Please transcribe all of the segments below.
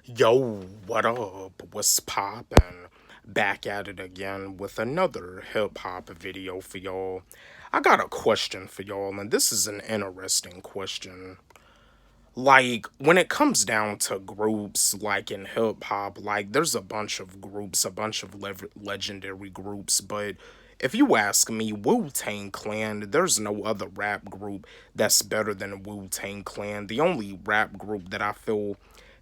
Yo, what up? What's poppin'? Back at it again with another hip hop video for y'all. I got a question for y'all, and this is an interesting question. Like, when it comes down to groups, like in hip hop, like, there's a bunch of groups, a bunch of legendary groups, but if you ask me, Wu Tang Clan, there's no other rap group that's better than Wu Tang Clan. The only rap group that I feel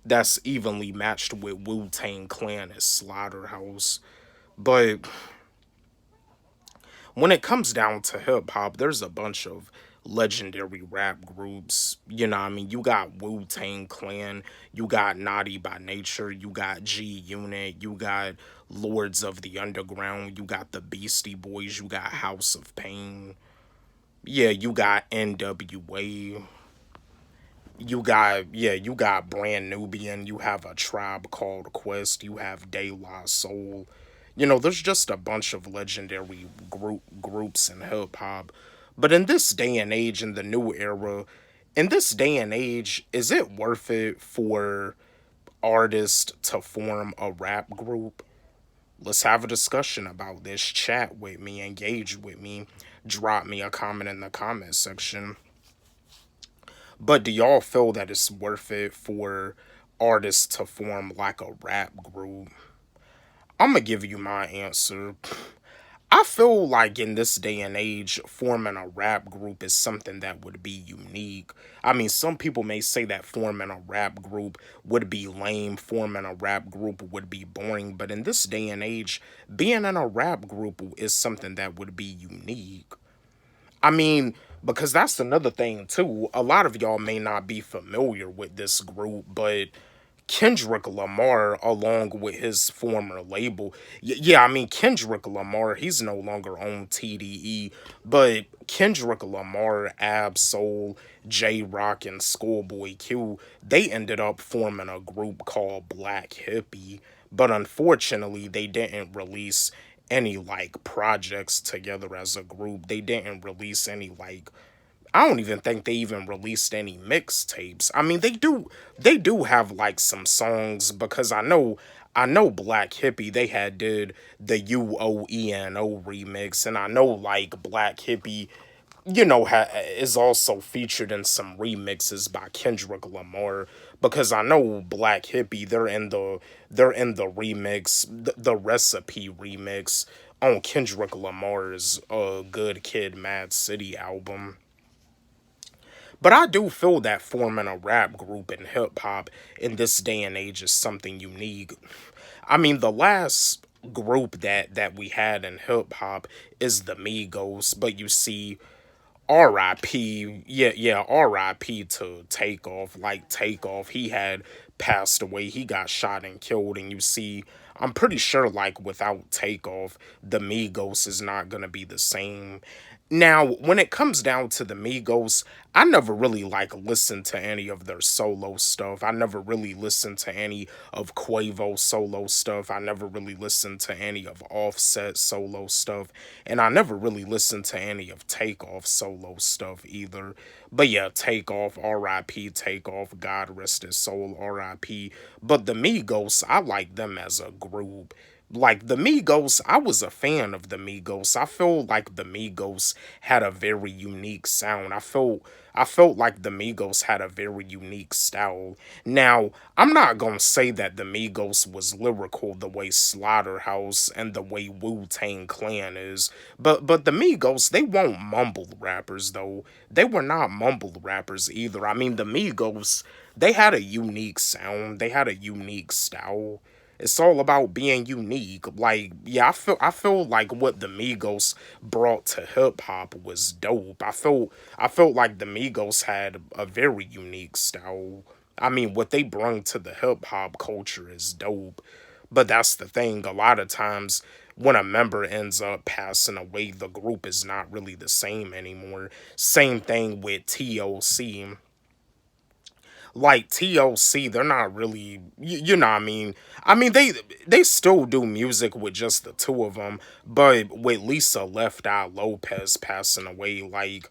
that's evenly matched with Wu Tang Clan is Slaughterhouse. But when it comes down to hip hop, there's a bunch of legendary rap groups. You know what I mean? You got Wu Tang Clan, you got Naughty by Nature, you got G Unit, you got Lords of the Underground, you got the Beastie Boys, you got House of Pain. Yeah, you got NWA. You got Brand Nubian, you have a tribe called Quest, you have De La Soul. You know, there's just a bunch of legendary groups in hip hop. But in this day and age, in the new era, in this day and age, is it worth it for artists to form a rap group? Let's have a discussion about this. Chat with me, engage with me, drop me a comment in the comment section. But do y'all feel that it's worth it for artists to form like a rap group? I'm gonna give you my answer. I feel like in this day and age, forming a rap group is something that would be unique. I mean, some people may say that forming a rap group would be lame, forming a rap group would be boring, but in this day and age, being in a rap group is something that would be unique. I mean, because that's another thing too. A lot of y'all may not be familiar with this group, but Kendrick Lamar, along with his former label, yeah, I mean Kendrick Lamar, he's no longer on TDE, but Kendrick Lamar, Ab Soul, J Rock, and Schoolboy Q, they ended up forming a group called Black Hippie, but unfortunately, they didn't release any like projects together as a group. They didn't release any like I don't even think they even released any mixtapes. I mean, they do have like some songs because I know Black Hippie they had did the UOENO remix, and I know like Black Hippie is also featured in some remixes by Kendrick Lamar because I know Black Hippie they're in the remix the recipe remix on Kendrick Lamar's Good Kid Mad City album. But I do feel that forming a rap group in hip hop in this day and age is something unique. I mean, the last group that we had in hip hop is the Migos, but you see, R.I.P. Yeah, R.I.P. to Takeoff. Like Takeoff, he had passed away. He got shot and killed, and you see, I'm pretty sure like without Takeoff, the Migos is not gonna be the same. Now, when it comes down to the Migos, I never really like listened to any of their solo stuff. I never really listened to any of Quavo's solo stuff. I never really listened to any of Offset solo stuff. And I never really listened to any of Takeoff solo stuff either. But yeah, Takeoff, RIP, Takeoff, God rest his soul, RIP. But the Migos, I like them as a group. Like the Migos, I was a fan of the Migos. I feel like the Migos had a very unique sound. I felt like the Migos had a very unique style. Now, I'm not gonna say that the Migos was lyrical the way Slaughterhouse and the way Wu Tang Clan is, but the Migos they weren't mumble rappers though. They were not mumble rappers either. I mean, the Migos they had a unique sound. They had a unique style. It's all about being unique. Like, yeah, I feel like what the Migos brought to hip hop was dope. I felt like the Migos had a very unique style. I mean, what they bring to the hip hop culture is dope. But that's the thing. A lot of times when a member ends up passing away, the group is not really the same anymore. Same thing with TOC. Like TLC, they're not really, you know what I mean? I mean, they still do music with just the two of them, but with Lisa Left Eye Lopez passing away, like,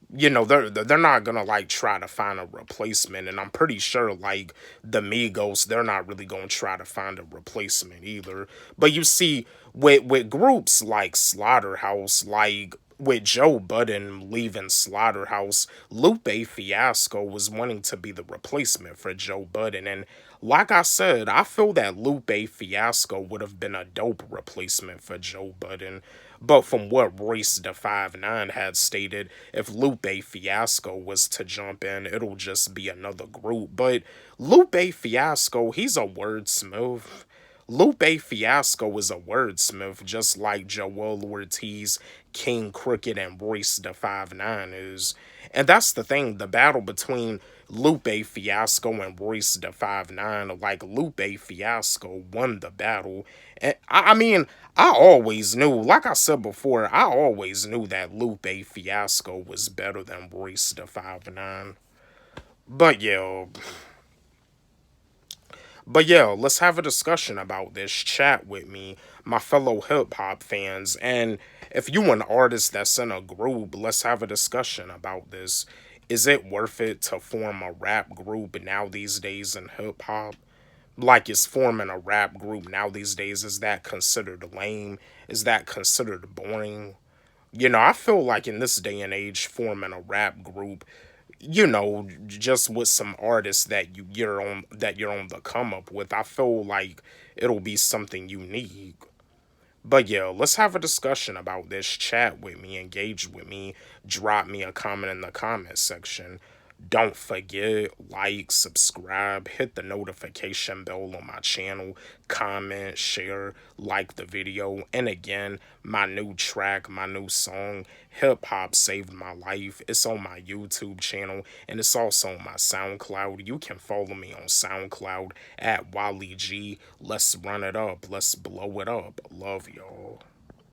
they're not gonna like try to find a replacement, and I'm pretty sure like the Migos, they're not really gonna try to find a replacement either. But you see, with groups like Slaughterhouse, like with Joe Budden leaving Slaughterhouse, Lupe Fiasco was wanting to be the replacement for Joe Budden. And like I said, I feel that Lupe Fiasco would have been a dope replacement for Joe Budden. But from what Royce da 5'9" had stated, if Lupe Fiasco was to jump in, it'll just be another group. But Lupe Fiasco, he's a wordsmith. Lupe Fiasco is a wordsmith, just like Joel Ortiz, King Crooked, and Royce da 5'9" is. And that's the thing, the battle between Lupe Fiasco and Royce da 5'9", like Lupe Fiasco won the battle. And I mean, I always knew, like I said before, I always knew that Lupe Fiasco was better than Royce da 5'9". But yeah, but yeah, let's have a discussion about this. Chat with me, my fellow hip hop fans. And if you an artist that's in a group, let's have a discussion about this. Is it worth it to form a rap group now these days in hip hop? Like, is forming a rap group now these days, is that considered lame? Is that considered boring? I feel like in this day and age, forming a rap group, just with some artists that you're on the come up with, I feel like it'll be something unique. But yeah, let's have a discussion about this. Chat with me, engage with me, drop me a comment in the comment section. Don't forget, like, subscribe, hit the notification bell on my channel, comment, share, like the video. And again, my new track, my new song, Hip Hop Saved My Life, it's on my YouTube channel and it's also on my SoundCloud. You can follow me on SoundCloud at Wally G. Let's run it up. Let's blow it up. Love y'all.